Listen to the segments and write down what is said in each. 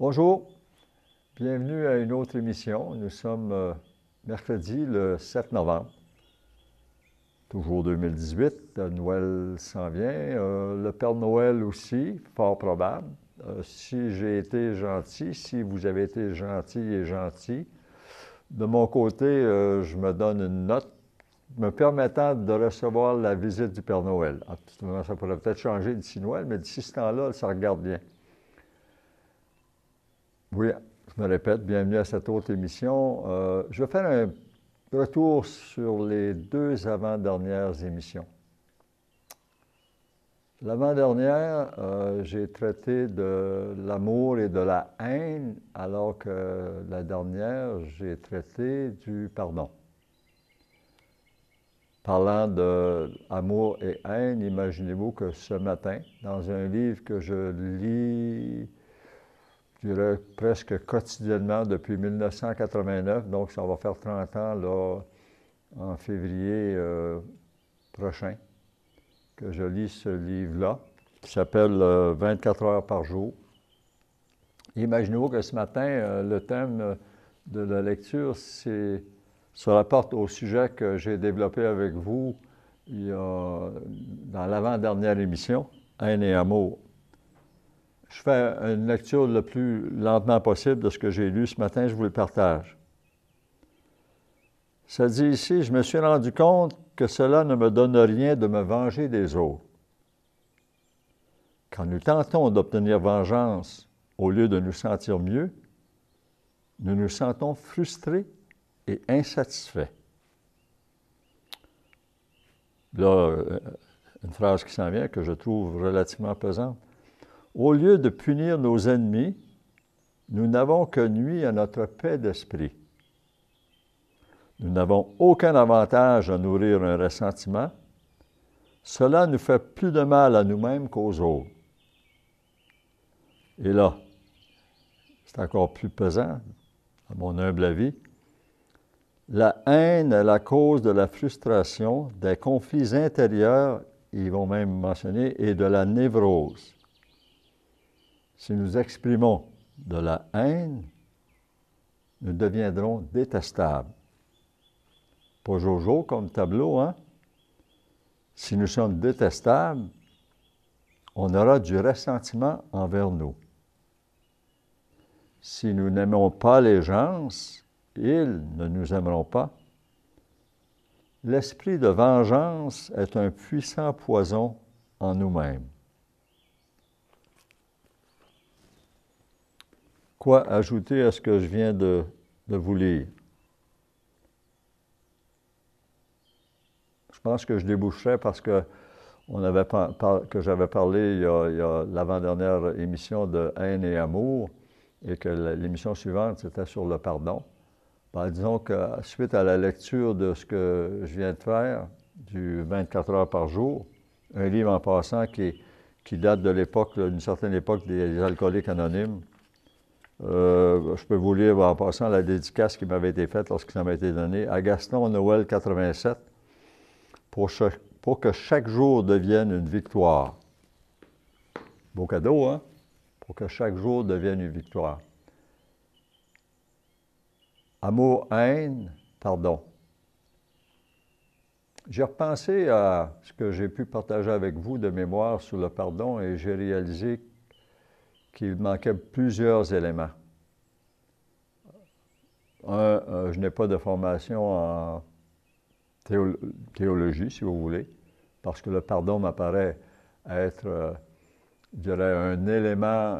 Bonjour, bienvenue à une autre émission. Nous sommes mercredi le 7 novembre, toujours 2018. Noël s'en vient. Le Père Noël aussi, fort probable. Si j'ai été gentil, si vous avez été gentil et gentil, de mon côté, je me donne une note me permettant de recevoir la visite du Père Noël. Ça pourrait peut-être changer d'ici Noël, mais d'ici ce temps-là, ça regarde bien. Oui, je me répète, bienvenue à cette autre émission. Je vais faire un retour sur les deux avant-dernières émissions. L'avant-dernière, j'ai traité de l'amour et de la haine, alors que la dernière, j'ai traité du pardon. Parlant d'amour et haine, imaginez-vous que ce matin, dans un livre que je lis, je dirais presque quotidiennement depuis 1989, donc ça va faire 30 ans là, en février prochain, que je lis ce livre-là, qui s'appelle 24 heures par jour. Imaginez-vous que ce matin, le thème de la lecture, se rapporte au sujet que j'ai développé avec vous dans l'avant-dernière émission, Haine et amour. Je fais une lecture le plus lentement possible de ce que j'ai lu ce matin, je vous le partage. Ça dit ici, je me suis rendu compte que cela ne me donne rien de me venger des autres. Quand nous tentons d'obtenir vengeance au lieu de nous sentir mieux, nous nous sentons frustrés et insatisfaits. Là, une phrase qui s'en vient que je trouve relativement pesante. Au lieu de punir nos ennemis, nous n'avons que nui à notre paix d'esprit. Nous n'avons aucun avantage à nourrir un ressentiment. Cela nous fait plus de mal à nous-mêmes qu'aux autres. Et là, c'est encore plus pesant, à mon humble avis. La haine est la cause de la frustration, des conflits intérieurs, ils vont même mentionner, et de la névrose. Si nous exprimons de la haine, nous deviendrons détestables. Pas Jojo comme tableau, hein? Si nous sommes détestables, on aura du ressentiment envers nous. Si nous n'aimons pas les gens, ils ne nous aimeront pas. L'esprit de vengeance est un puissant poison en nous-mêmes. Quoi ajouter à ce que je viens de vous lire? Je pense que je déboucherai parce que j'avais parlé il y a l'avant-dernière émission de haine et amour et que l'émission suivante, c'était sur le pardon. Ben, disons que suite à la lecture de ce que je viens de faire, du 24 heures par jour, un livre en passant qui date de l'époque, d'une certaine époque des alcooliques anonymes, je peux vous lire en passant la dédicace qui m'avait été faite lorsque ça m'a été donné à Gaston Noël 87 pour que chaque jour devienne une victoire. Beau cadeau, hein? Pour que chaque jour devienne une victoire. Amour, haine, pardon. J'ai repensé à ce que j'ai pu partager avec vous de mémoire sur le pardon et j'ai réalisé qu'il manquait plusieurs éléments. Je n'ai pas de formation en théologie, si vous voulez, parce que le pardon m'apparaît être, je dirais, un élément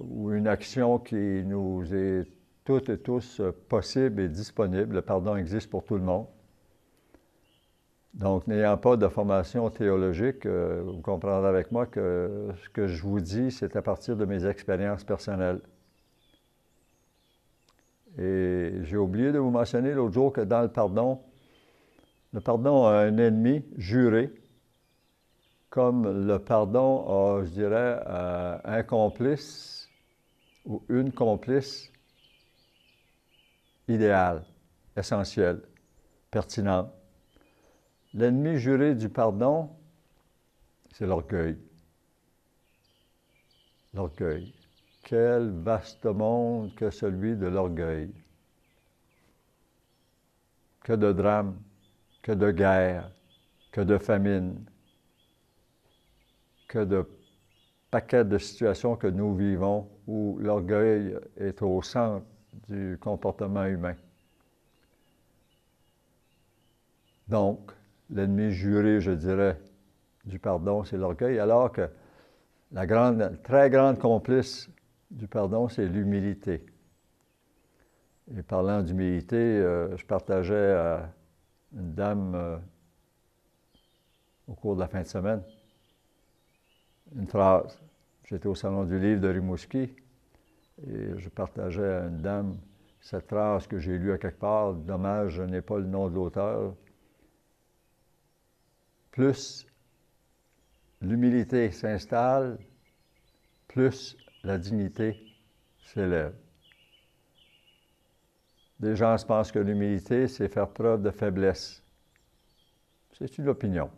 ou une action qui nous est toutes et tous possible et disponible. Le pardon existe pour tout le monde. Donc, n'ayant pas de formation théologique, vous comprendrez avec moi que ce que je vous dis, c'est à partir de mes expériences personnelles. Et j'ai oublié de vous mentionner l'autre jour que dans le pardon a un ennemi juré, comme le pardon a, je dirais, un complice ou une complice idéal, essentiel, pertinent. L'ennemi juré du pardon, c'est l'orgueil. L'orgueil, quel vaste monde que celui de l'orgueil. Que de drames, que de guerres, que de famines, que de paquets de situations que nous vivons où l'orgueil est au centre du comportement humain. Donc, l'ennemi juré, je dirais, du pardon, c'est l'orgueil, alors que la très grande complice du pardon, c'est l'humilité. Et parlant d'humilité, je partageais à une dame au cours de la fin de semaine une phrase. J'étais au Salon du Livre de Rimouski et je partageais à une dame cette phrase que j'ai lue à quelque part. Dommage, je n'ai pas le nom de l'auteur. Plus l'humilité s'installe, plus la dignité s'élève. Des gens pensent que l'humilité, c'est faire preuve de faiblesse. C'est une opinion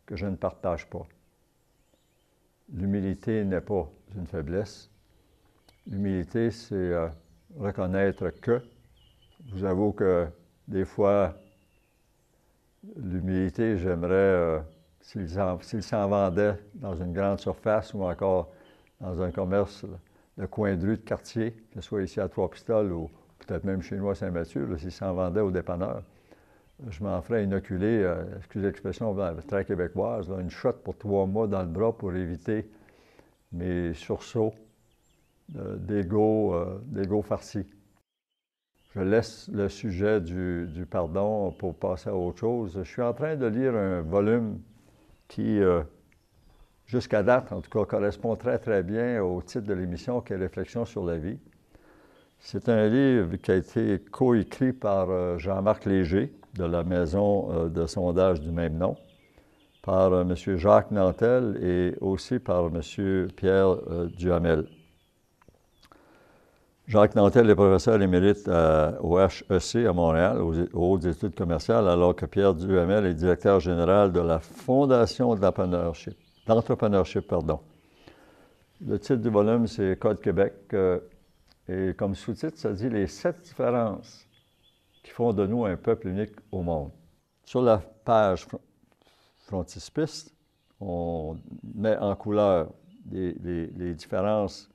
que je ne partage pas. L'humilité n'est pas une faiblesse. L'humilité, c'est reconnaître que. Je vous avoue que des fois, l'humilité, j'aimerais, s'il s'en vendait dans une grande surface ou encore dans un commerce de coin de rue de quartier, que ce soit ici à Trois-Pistoles ou peut-être même chez nous à Saint-Mathieu, s'il s'en vendait au dépanneur, je m'en ferais inoculer, excusez l'expression très québécoise, une shot pour 3 mois dans le bras pour éviter mes sursauts d'ego farci. Je laisse le sujet du pardon pour passer à autre chose. Je suis en train de lire un volume qui, jusqu'à date, en tout cas, correspond très, très bien au titre de l'émission, qui est Réflexions sur la vie. C'est un livre qui a été coécrit par Jean-Marc Léger, de la maison de sondage du même nom, par M. Jacques Nantel et aussi par M. Pierre Duhamel. Jacques Nantel est professeur émérite au HEC à Montréal, aux hautes études commerciales, alors que Pierre Duhamel est directeur général de la Fondation d'entrepreneurship. Le titre du volume, c'est Code Québec, et comme sous-titre, ça dit « Les 7 différences qui font de nous un peuple unique au monde ». Sur la page frontispice, on met en couleur les différences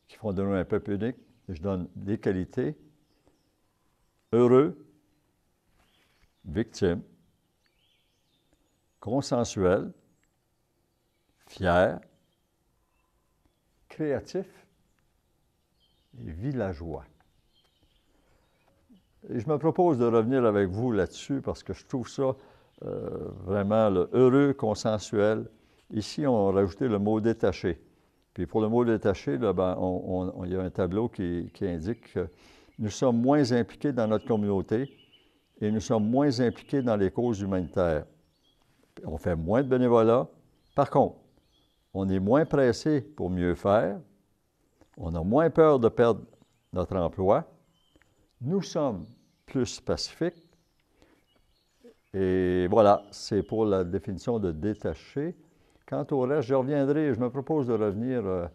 qui font de nous un peuple unique. Je donne des qualités: heureux, victime, consensuel, fier, créatif et villageois. Et je me propose de revenir avec vous là-dessus parce que je trouve ça vraiment le heureux, consensuel. Ici, on a rajouté le mot détaché. Puis pour le mot détaché, là, il y a un tableau qui indique que nous sommes moins impliqués dans notre communauté et nous sommes moins impliqués dans les causes humanitaires. On fait moins de bénévolat. Par contre, on est moins pressé pour mieux faire. On a moins peur de perdre notre emploi. Nous sommes plus pacifiques. Et voilà, c'est pour la définition de détaché. Quant au reste, je reviendrai, je me propose de revenir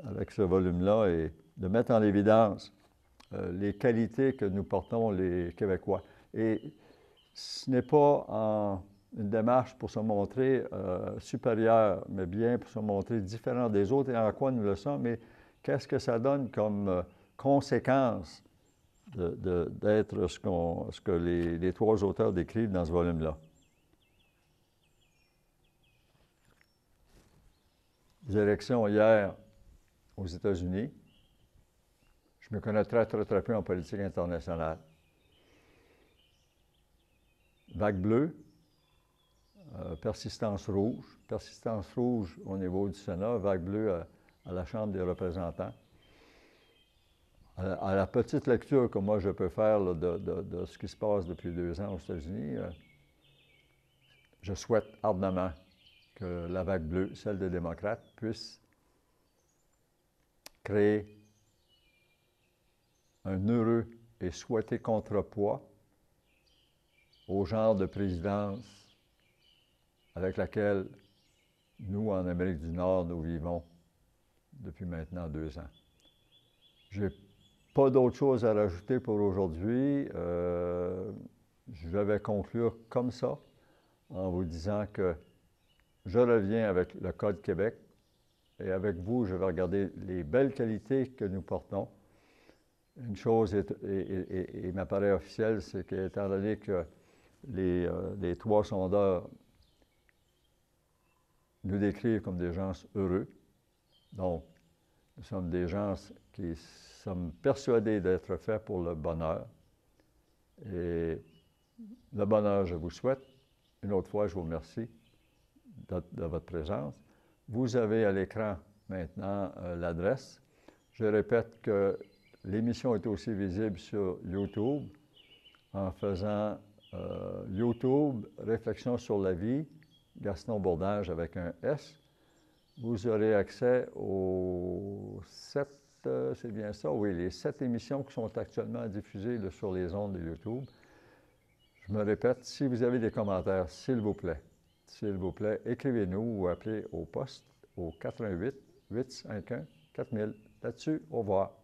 avec ce volume-là et de mettre en évidence les qualités que nous portons, les Québécois. Et ce n'est pas une démarche pour se montrer supérieur, mais bien pour se montrer différent des autres et en quoi nous le sommes, mais qu'est-ce que ça donne comme conséquence d'être ce que les 3 auteurs décrivent dans ce volume-là. Les élections hier aux États-Unis, je me connais très, très, très peu en politique internationale. Vague bleue, persistance rouge au niveau du Sénat, vague bleue à la Chambre des représentants. À la petite lecture que moi je peux faire là, de ce qui se passe depuis 2 ans aux États-Unis, je souhaite ardemment que la vague bleue, celle des démocrates, puisse créer un heureux et souhaité contrepoids au genre de présidence avec laquelle nous, en Amérique du Nord, nous vivons depuis maintenant 2 ans. Je n'ai pas d'autre chose à rajouter pour aujourd'hui. Je vais conclure comme ça, en vous disant que je reviens avec le Code Québec et avec vous, je vais regarder les belles qualités que nous portons. Une chose m'apparaît officielle, c'est qu'étant donné que les 3 sondeurs nous décrivent comme des gens heureux, donc nous sommes des gens qui sommes persuadés d'être faits pour le bonheur. Et le bonheur, je vous souhaite. Une autre fois, je vous remercie de votre présence. Vous avez à l'écran maintenant l'adresse. Je répète que l'émission est aussi visible sur YouTube en faisant YouTube, Réflexion sur la vie, Gaston Bourdage avec un S. Vous aurez accès aux 7, c'est bien ça, oui, les 7 émissions qui sont actuellement diffusées là, sur les ondes de YouTube. Je me répète, si vous avez des commentaires, s'il vous plaît, écrivez-nous ou appelez au poste au 88 851 4000. Là-dessus, au revoir.